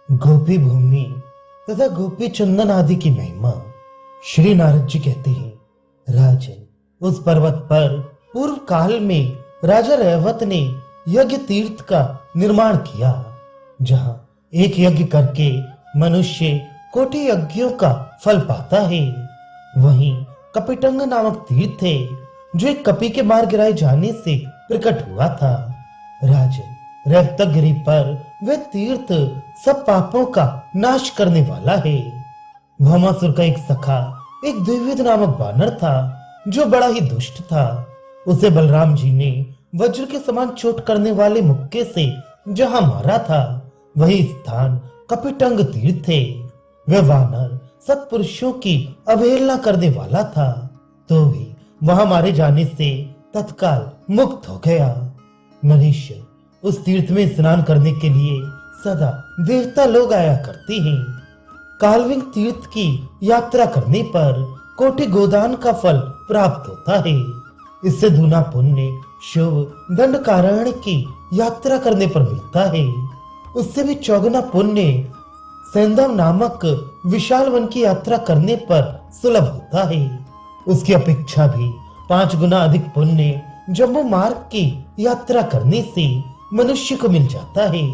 गोपी भूमि तथा गोपी चंदन आदि की महिमा। श्री नारद जी कहते हैं, राजन, उस पर्वत पर पूर्व काल में राजा रैवत ने यज्ञ तीर्थ का निर्माण किया, जहां एक यज्ञ करके मनुष्य कोटि यज्ञों का फल पाता है। वहीं कपिटंग नामक तीर्थ है, जो एक कपि के मार गिराए जाने से प्रकट हुआ था। राजन, रैवतगिरी पर वह तीर्थ सब पापों का नाश करने वाला है। भौमासुर का एक सखा एक द्विविध नामक बानर था, जो बड़ा ही दुष्ट था। उसे बलराम जी ने वज्र के समान चोट करने वाले मुक्के से जहां मारा था, वही स्थान कपिटंग तीर्थ है। वह वानर सत्पुरुषों की अवहेलना करने वाला था, तो भी वहां मारे जाने से तत्काल मुक्त हो गया। मनुष्य उस तीर्थ में स्नान करने के लिए सदा देवता लोग आया करते हैं। कालविंग तीर्थ की यात्रा करने पर कोटि गोदान का फल प्राप्त होता है। इससे दूना पुण्य शुभ दंडकारण्य की यात्रा करने पर मिलता है। उससे भी चौगुना पुण्य सैंधव नामक विशाल वन की यात्रा करने पर सुलभ होता है। उसकी अपेक्षा भी 5 गुना अधिक पुण्य जम्बू मार्ग की यात्रा करने से मनुष्य को मिल जाता है।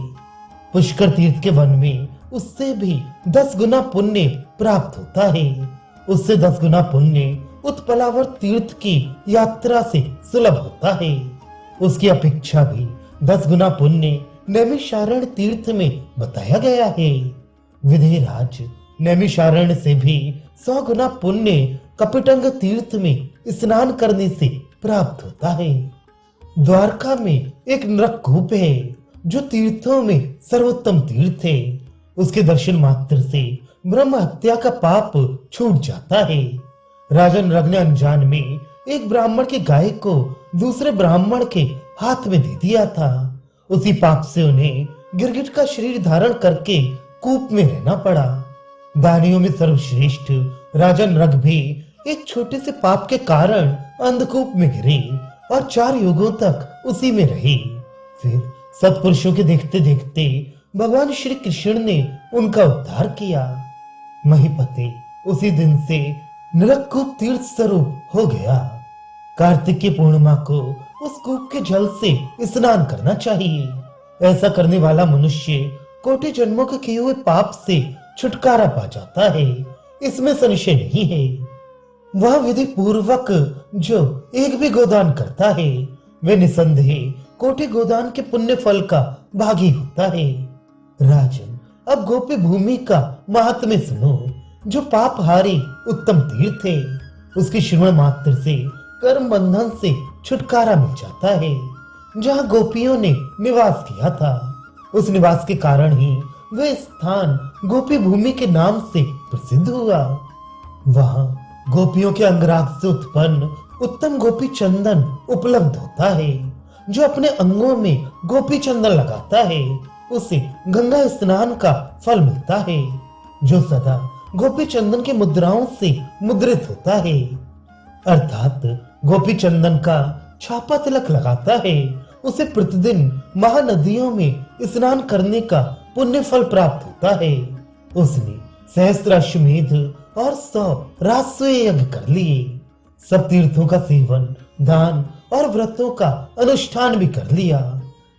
पुष्कर तीर्थ के वन में उससे भी 10 गुना पुण्य प्राप्त होता है। उससे 10 गुना पुण्य उत्पलावर तीर्थ की यात्रा से सुलभ होता है। उसकी अपेक्षा भी 10 गुना पुण्य नैमिषारण्य तीर्थ में बताया गया है। विधेयराज, नैमिषारण्य से भी 100 गुना पुण्य कपिटंग तीर्थ में स्नान करने से प्राप्त होता है। द्वारका में एक नरकूप है, जो तीर्थों में सर्वोत्तम तीर्थ है। उसके दर्शन मात्र से ब्रह्म हत्या का पाप छूट जाता है। राजा नरक ने अनजान में एक ब्राह्मण की गाय को दूसरे ब्राह्मण के हाथ में दे दिया था। उसी पाप से उन्हें गिरगिट का शरीर धारण करके कूप में रहना पड़ा। दानियों में सर्वश्रेष्ठ राजा नरक भी एक छोटे से पाप के कारण अंधकूप में गिरे और 4 युगों तक उसी में रहे। फिर सत्पुरुषों के देखते देखते भगवान श्री कृष्ण ने उनका उद्धार किया। महीपति उसी दिन से नरकूप तीर्थ स्वरूप हो गया। कार्तिक की पूर्णिमा को उस कूप के जल से स्नान करना चाहिए। ऐसा करने वाला मनुष्य कोटि जन्मों के किए हुए पाप से छुटकारा पा जाता है, इसमें संशय नहीं है। वह विधि पूर्वक जो एक भी गोदान करता है, वे निसंदेह कोटि गोदान के पुण्य फल का भागी होता है। राजन, अब गोपी भूमि का महात्म्य सुनो, जो पापहारी उत्तम तीर्थ है। उसकी श्रवण मात्र से कर्म बंधन से छुटकारा मिल जाता है। जहाँ गोपियों ने निवास किया था, उस निवास के कारण ही वह स्थान गोपी भूमि के नाम से प्रसिद्ध हुआ। वहाँ गोपियों के अंगराग से उत्पन्न उत्तम गोपी चंदन उपलब्ध होता है। जो अपने अंगों में गोपी चंदन लगाता है, उसे गंगा स्नान का फल मिलता है। जो सदा गोपी चंदन की मुद्राओं से मुद्रित होता है, अर्थात गोपी चंदन का छापा तिलक लगाता है, उसे प्रतिदिन महानदियों में स्नान करने का पुण्य फल प्राप्त होता है। उसने सहस्राश्वमेध और 100 राजसूय यज्ञ कर लिए। सब तीर्थों का सेवन, दान और व्रतों का अनुष्ठान भी कर लिया।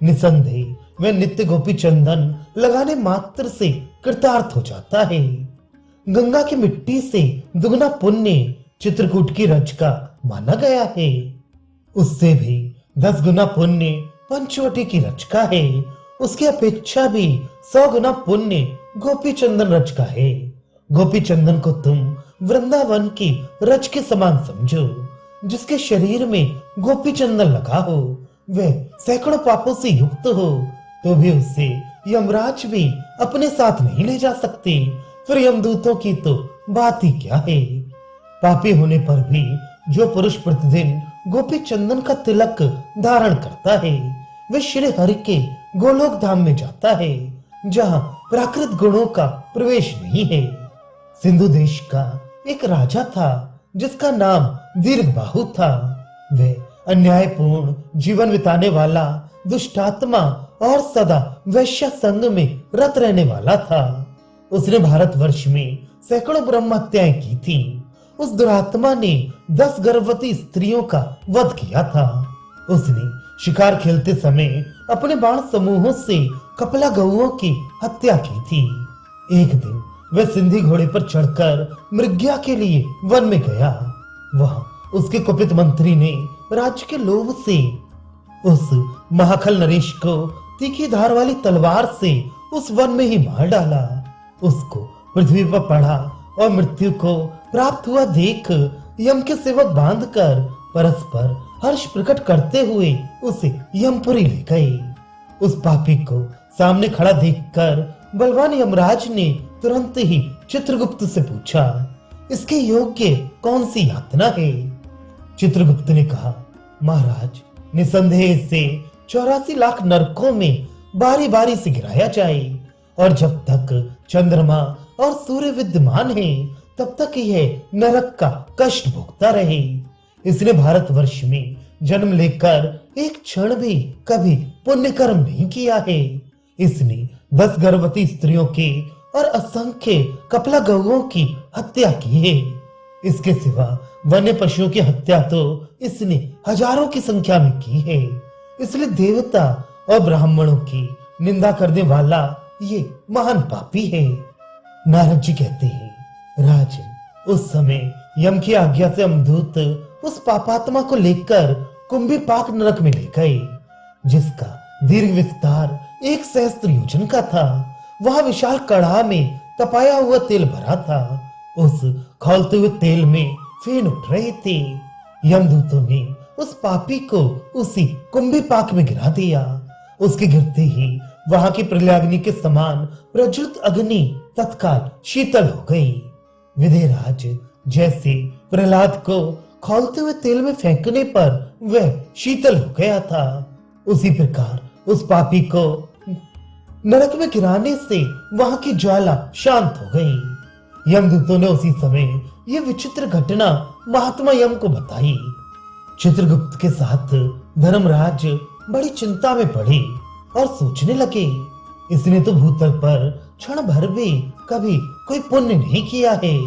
निसंदेह वह नित्य गोपी चंदन लगाने मात्र से कृतार्थ हो जाता है। गंगा की मिट्टी से दुगना पुण्य चित्रकूट की रज का माना गया है। उससे भी 10 गुना पुण्य पंचवटी की रच का है। उसकी अपेक्षा भी 100 गुना पुण्य गोपी चंदन रच का है। गोपी चंदन को तुम वृंदावन की रच के समान समझो। जिसके शरीर में गोपी चंदन लगा हो, वह सैकड़ों पापों से युक्त हो, तो भी उसे यमराज भी अपने साथ नहीं ले जा सकते। फिर यमदूतों की तो बात ही क्या है। पापी होने पर भी जो पुरुष प्रतिदिन गोपी चंदन का तिलक धारण करता है, वह श्री हरि के गोलोक धाम में जाता है, जहाँ प्राकृत गुणों का प्रवेश नहीं है। सिंधु देश का एक राजा था, जिसका नाम दीर्घबाहु था। वह अन्यायपूर्ण जीवन बिताने वाला, दुष्टात्मा और सदा वैश्य संग में रत रहने वाला था। उसने भारतवर्ष में सैकड़ों ब्रह्म हत्याएं की थी। उस दुरात्मा ने 10 गर्भवती स्त्रियों का वध किया था। उसने शिकार खेलते समय अपने बाण समूहों से कपला गौओं की हत्या की थी। एक दिन वह सिंधी घोड़े पर चढ़कर मृग्या के लिए वन में गया। वहां उसके कुपित मंत्री ने राज्य के लोभ से उस महाखल नरेश को तीखी धार वाली तलवार से उस वन में ही मार डाला। उसको पृथ्वी पर पड़ा और मृत्यु को प्राप्त हुआ देख यम के सेवक बांधकर परस्पर हर्ष प्रकट करते हुए उसे यमपुरी ले गए। उस पापी को सामने खड़ा देखकर बलवान यमराज ने तुरंत ही चित्रगुप्त से पूछा, इसके योग्य कौन सी यातना है? चित्रगुप्त ने कहा, महाराज, निसंदेह से 84 लाख नरकों में बारी बारी से गिराया जाए और जब तक चंद्रमा और सूर्य विद्यमान है तब तक यह नरक का कष्ट भोगता रहे। इसने भारतवर्ष में जन्म लेकर एक क्षण भी कभी पुण्य कर्म नहीं किया है। इसने 10 गर्भवती स्त्रियों के और असंख्य कपला गौओं की हत्या की है। इसके सिवा वन्य पशुओं की हत्या तो इसने हजारों की संख्या में की है। इसलिए देवता और ब्राह्मणों की निंदा करने वाला ये महान पापी है। नारद जी कहते हैं, राजन, उस समय यम की आज्ञा से अमदूत उस पापात्मा को लेकर कुंभीपाक नरक में ले गए, जिसका दीर्घ विस्तार 1 सहस्त्र योजन का था। वहां विशाल कढ़ा में तपाया हुआ तेल भरा था। उस खौलते हुए तेल में फेन उठ रहे थे। यमदूतों ने उस पापी को उसी कुंभीपाक में गिरा दिया। उसके गिरते ही वहां की प्रलयाग्नि के समान प्रज्वलित अग्नि तत्काल शीतल हो गई। विदेहराज, जैसे प्रहलाद को खौलते हुए तेल में फेंकने पर वह शीतल हो गया था, उसी प्रकार उस पापी को नरक में गिराने से वहां की ज्वाला शांत हो गई। यमदूतों ने उसी समय यह विचित्र घटना महात्मा यम को बताई। चित्रगुप्त के साथ धर्मराज बड़ी चिंता में पड़े और सोचने लगे, इसने तो भूतल पर क्षण भर भी कभी कोई पुण्य नहीं किया है।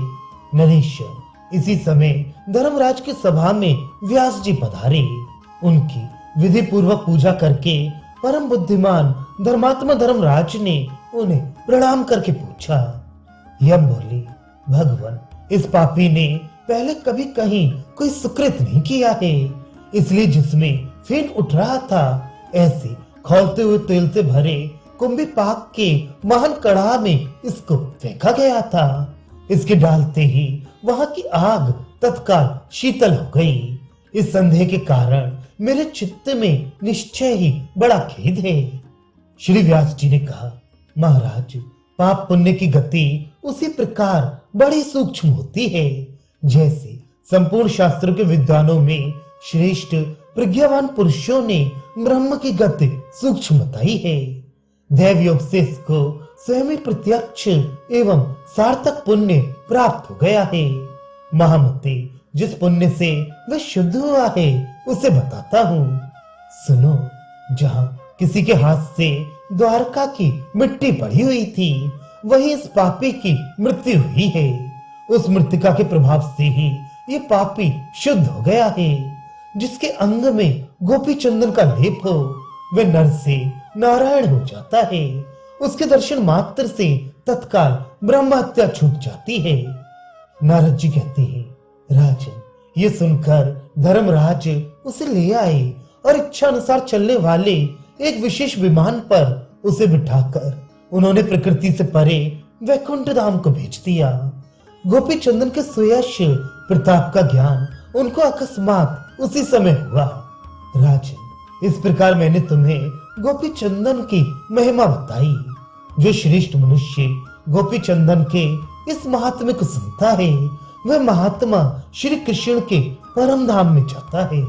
नरेश्वर, इसी समय धर्मराज की सभा में व्यास जी पधारे। उनकी विधि पूर्वक पूजा करके परम बुद्धिमान धर्मात्मा धर्मराज ने उन्हें प्रणाम करके पूछा। यम बोले, भगवान, इस पापी ने पहले कभी कहीं कोई सुकृत नहीं किया है, इसलिए जिसमें फेन उठ रहा था ऐसे खौलते हुए तेल से भरे कुंभीपाक के महान कढ़ा में इसको फेंका गया था। इसके डालते ही वहां की आग तत्काल शीतल हो गई। इस संदेह के कारण मेरे चित्त में निश्चय ही बड़ा खेद है। श्री व्यास जी ने कहा, महाराज, पाप पुण्य की गति उसी प्रकार बड़ी सूक्ष्म होती है, जैसे संपूर्ण शास्त्रों के विद्वानों में श्रेष्ठ प्रज्ञावान पुरुषों ने ब्रह्म की गति सूक्ष्म बताई है। दैव योग से इसको स्वयं ही प्रत्यक्ष एवं सार्थक पुण्य प्राप्त हो गया है। महामते, जिस पुण्य से वह शुद्ध हुआ है उसे बताता हूँ। सुनो, जहाँ किसी के हाथ से द्वारका की मिट्टी पड़ी हुई थी, वहीं इस पापी की मृत्यु हुई है। उस मृतिका के प्रभाव से ही ये पापी शुद्ध हो गया है। जिसके अंग में गोपी चंदन का लेप हो वह नर से नारायण हो जाता है। उसके दर्शन मात्र से तत्काल ब्रह्म हत्या छूट जाती है। नारद जी कहते हैं, राजन, ये सुनकर धर्मराज उसे ले आए और इच्छा अनुसार चलने वाले एक विशेष विमान पर उसे बिठाकर उन्होंने प्रकृति से परे वैकुंठ धाम को भेज दिया। गोपी चंदन के सुयश प्रताप का ज्ञान उनको अकस्मात उसी समय हुआ। राजन, इस प्रकार मैंने तुम्हें गोपी चंदन की महिमा बताई। जो श्रेष्ठ मनुष्य गोपी चंदन के इस महात्म्य को सुनता है वह महात्मा श्री कृष्ण के परम धाम में जाता है।